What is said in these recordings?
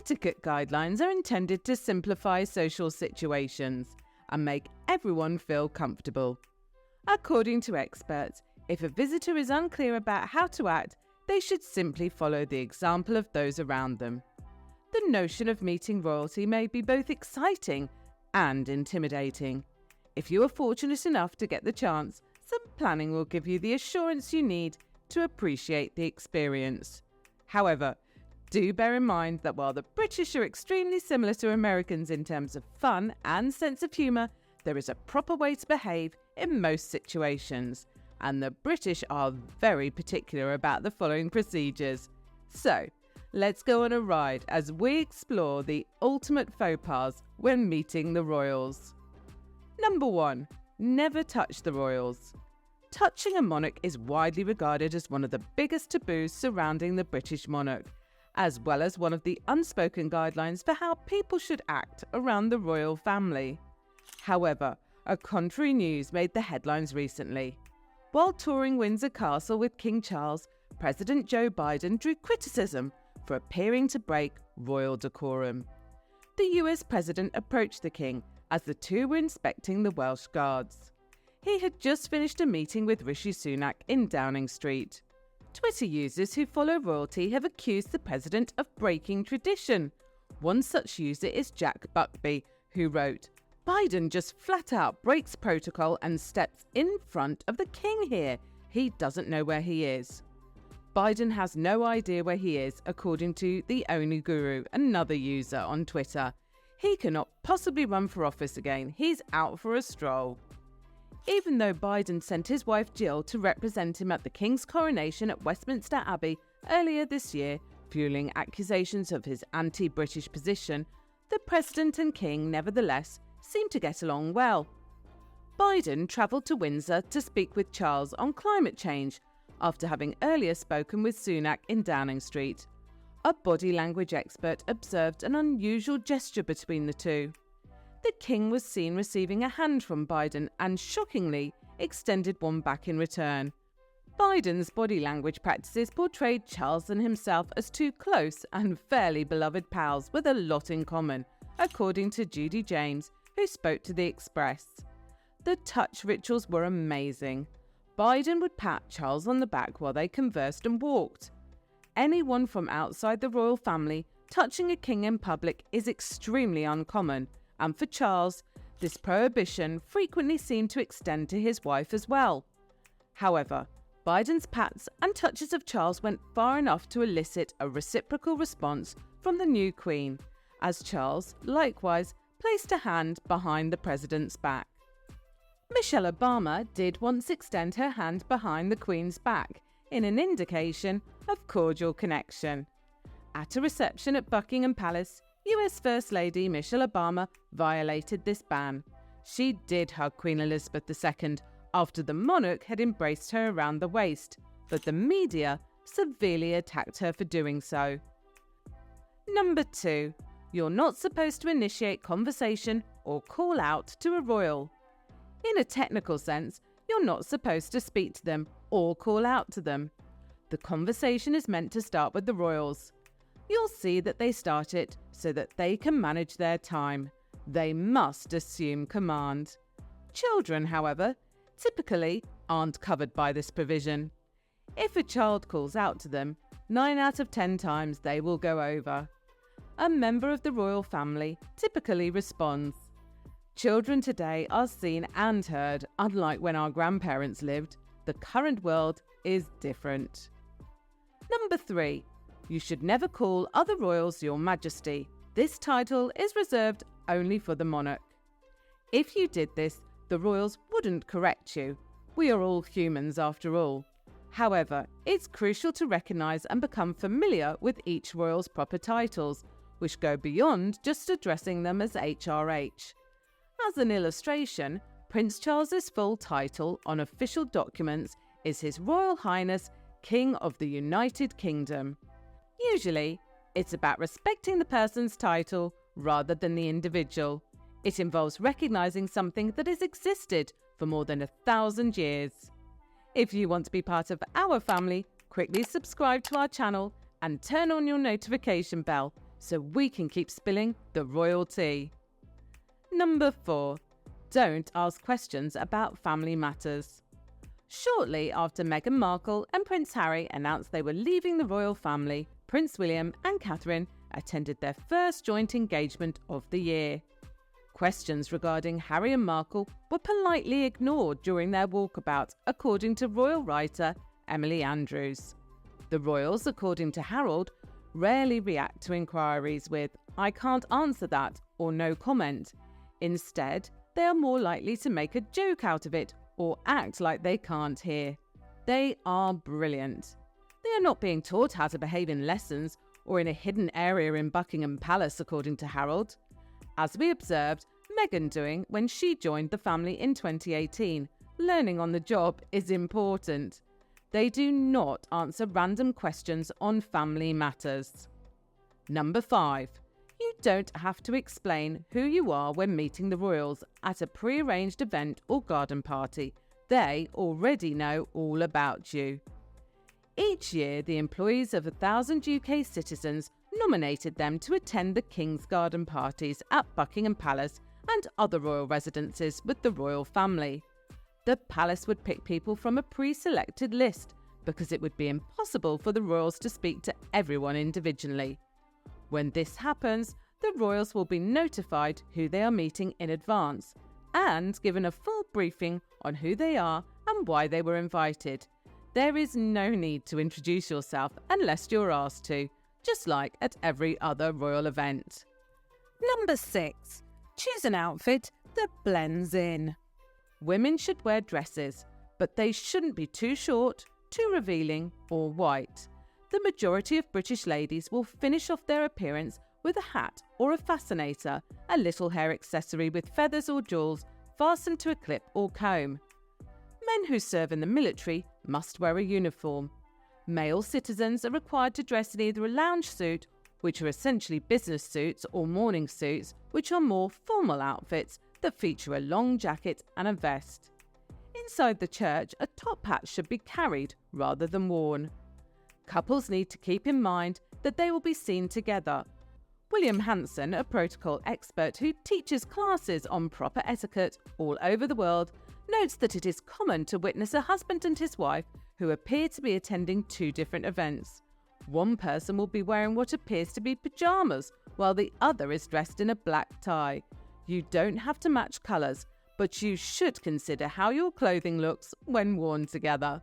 Etiquette guidelines are intended to simplify social situations and make everyone feel comfortable. According to experts, if a visitor is unclear about how to act, they should simply follow the example of those around them. The notion of meeting royalty may be both exciting and intimidating. If you are fortunate enough to get the chance, some planning will give you the assurance you need to appreciate the experience. However, do bear in mind that while the British are extremely similar to Americans in terms of fun and sense of humour, there is a proper way to behave in most situations, and the British are very particular about the following procedures. So, let's go on a ride as we explore the ultimate faux pas when meeting the royals. Number 1. Never touch the royals. Touching a monarch is widely regarded as one of the biggest taboos surrounding the British monarch, as well as one of the unspoken guidelines for how people should act around the royal family. However, a contrary news made the headlines recently. While touring Windsor Castle with King Charles, President Joe Biden drew criticism for appearing to break royal decorum. The US president approached the king as the two were inspecting the Welsh Guards. He had just finished a meeting with Rishi Sunak in Downing Street. Twitter users who follow royalty have accused the president of breaking tradition. One such user is Jack Buckby, who wrote, "Biden just flat out breaks protocol and steps in front of the king here. He doesn't know where he is." Biden has no idea where he is, according to the Only Guru, another user on Twitter. He cannot possibly run for office again. He's out for a stroll. Even though Biden sent his wife Jill to represent him at the King's coronation at Westminster Abbey earlier this year, fueling accusations of his anti-British position, the President and King nevertheless seem to get along well. Biden travelled to Windsor to speak with Charles on climate change, after having earlier spoken with Sunak in Downing Street. A body language expert observed an unusual gesture between the two. The king was seen receiving a hand from Biden and, shockingly, extended one back in return. Biden's body language practices portrayed Charles and himself as two close and fairly beloved pals with a lot in common, according to Judy James, who spoke to The Express. The touch rituals were amazing. Biden would pat Charles on the back while they conversed and walked. Anyone from outside the royal family touching a king in public is extremely uncommon, and for Charles, this prohibition frequently seemed to extend to his wife as well. However, Biden's pats and touches of Charles went far enough to elicit a reciprocal response from the new queen, as Charles, likewise, placed a hand behind the president's back. Michelle Obama did once extend her hand behind the queen's back, in an indication of cordial connection. At a reception at Buckingham Palace, US First Lady Michelle Obama violated this ban. She did hug Queen Elizabeth II after the monarch had embraced her around the waist, but the media severely attacked her for doing so. Number 2. You're not supposed to initiate conversation or call out to a royal. In a technical sense, you're not supposed to speak to them or call out to them. The conversation is meant to start with the royals. You'll see that they start it so that they can manage their time. They must assume command. Children, however, typically aren't covered by this provision. If a child calls out to them, 9 out of 10 times they will go over. A member of the royal family typically responds. Children today are seen and heard, unlike when our grandparents lived. The current world is different. Number 3. You should never call other royals Your Majesty. This title is reserved only for the monarch. If you did this, the royals wouldn't correct you. We are all humans after all. However, it's crucial to recognise and become familiar with each royal's proper titles, which go beyond just addressing them as HRH. As an illustration, Prince Charles's full title on official documents is His Royal Highness King of the United Kingdom. Usually, it's about respecting the person's title rather than the individual. It involves recognising something that has existed for more than 1,000 years. If you want to be part of our family, quickly subscribe to our channel and turn on your notification bell so we can keep spilling the royal tea. Number 4. Don't ask questions about family matters. Shortly after Meghan Markle and Prince Harry announced they were leaving the royal family, Prince William and Catherine attended their first joint engagement of the year. Questions regarding Harry and Markle were politely ignored during their walkabout, according to royal writer Emily Andrews. The royals, according to Harold, rarely react to inquiries with "I can't answer that" or "no comment." Instead, they are more likely to make a joke out of it or act like they can't hear. They are brilliant. They are not being taught how to behave in lessons or in a hidden area in Buckingham Palace, according to Harold. As we observed Meghan doing when she joined the family in 2018, learning on the job is important. They do not answer random questions on family matters. Number 5. You don't have to explain who you are when meeting the royals at a pre-arranged event or garden party. They already know all about you. Each year, the employees of 1,000 UK citizens nominated them to attend the King's Garden parties at Buckingham Palace and other royal residences with the royal family. The palace would pick people from a pre-selected list because it would be impossible for the royals to speak to everyone individually. When this happens, the royals will be notified who they are meeting in advance and given a full briefing on who they are and why they were invited. There is no need to introduce yourself unless you're asked to, just like at every other royal event. Number 6. Choose an outfit that blends in. Women should wear dresses, but they shouldn't be too short, too revealing, or white. The majority of British ladies will finish off their appearance with a hat or a fascinator, a little hair accessory with feathers or jewels fastened to a clip or comb. Men who serve in the military must wear a uniform. Male citizens are required to dress in either a lounge suit, which are essentially business suits, or morning suits, which are more formal outfits that feature a long jacket and a vest. Inside the church, a top hat should be carried rather than worn. Couples need to keep in mind that they will be seen together. William Hanson, a protocol expert who teaches classes on proper etiquette all over the world, notes that it is common to witness a husband and his wife who appear to be attending 2 different events. One person will be wearing what appears to be pajamas, while the other is dressed in a black tie. You don't have to match colours, but you should consider how your clothing looks when worn together.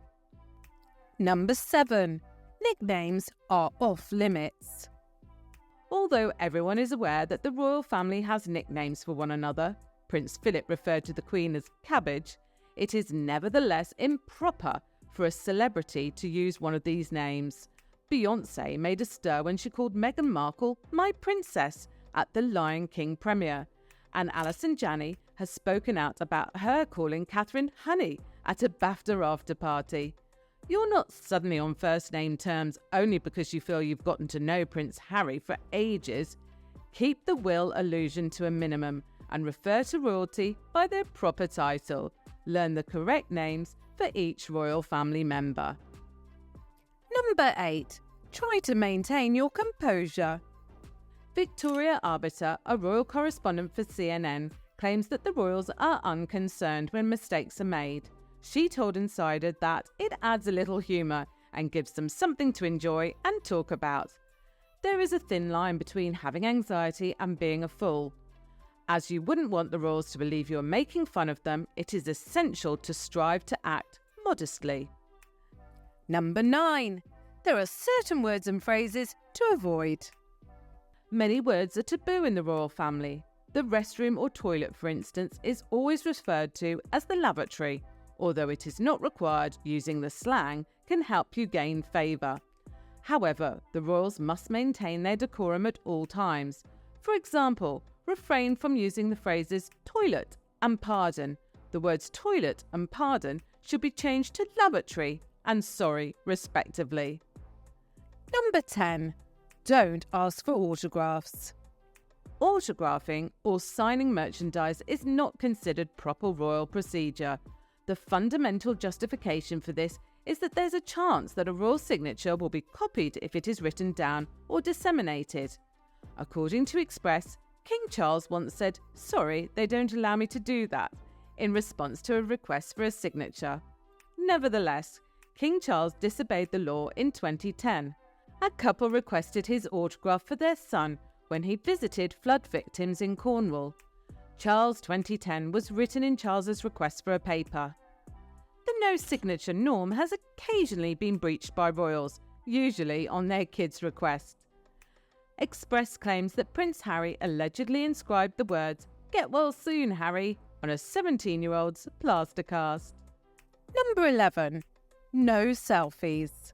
Number 7. Nicknames are off limits. Although everyone is aware that the royal family has nicknames for one another, Prince Philip referred to the Queen as Cabbage, it is nevertheless improper for a celebrity to use one of these names. Beyoncé made a stir when she called Meghan Markle "my princess" at the Lion King premiere, and Alison Janney has spoken out about her calling Catherine "honey" at a BAFTA after party. You're not suddenly on first name terms only because you feel you've gotten to know Prince Harry for ages. Keep the will allusion to a minimum and refer to royalty by their proper title. Learn the correct names for each royal family member. Number 8. Try to maintain your composure. Victoria Arbiter, a royal correspondent for CNN, claims that the royals are unconcerned when mistakes are made. She told Insider that it adds a little humour and gives them something to enjoy and talk about. There is a thin line between having anxiety and being a fool. As you wouldn't want the royals to believe you're making fun of them, it is essential to strive to act modestly. Number 9. There are certain words and phrases to avoid. Many words are taboo in the royal family. The restroom or toilet, for instance, is always referred to as the lavatory. Although it is not required, using the slang can help you gain favour. However, the royals must maintain their decorum at all times. For example, refrain from using the phrases toilet and pardon. The words toilet and pardon should be changed to lavatory and sorry, respectively. Number 10. Don't ask for autographs. Autographing or signing merchandise is not considered proper royal procedure. The fundamental justification for this is that there's a chance that a royal signature will be copied if it is written down or disseminated. According to Express, King Charles once said, "Sorry, they don't allow me to do that," in response to a request for a signature. Nevertheless, King Charles disobeyed the law in 2010. A couple requested his autograph for their son when he visited flood victims in Cornwall. Charles 2010 was written in Charles's request for a paper. The no-signature norm has occasionally been breached by royals, usually on their kids' request. Express claims that Prince Harry allegedly inscribed the words, "Get well soon, Harry," on a 17-year-old's plaster cast. Number 11. No selfies.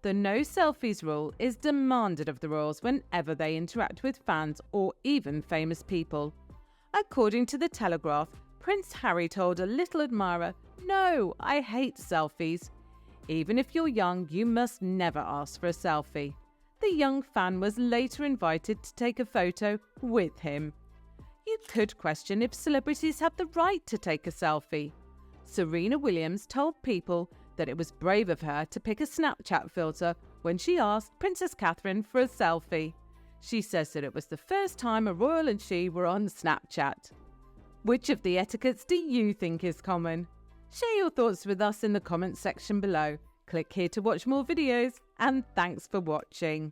The no selfies rule is demanded of the royals whenever they interact with fans or even famous people. According to The Telegraph, Prince Harry told a little admirer, "No, I hate selfies. Even if you're young, you must never ask for a selfie." The young fan was later invited to take a photo with him. You could question if celebrities have the right to take a selfie. Serena Williams told People that it was brave of her to pick a Snapchat filter when she asked Princess Catherine for a selfie. She says that it was the first time a royal and she were on Snapchat. Which of the etiquettes do you think is common? Share your thoughts with us in the comments section below. Click here to watch more videos, and thanks for watching.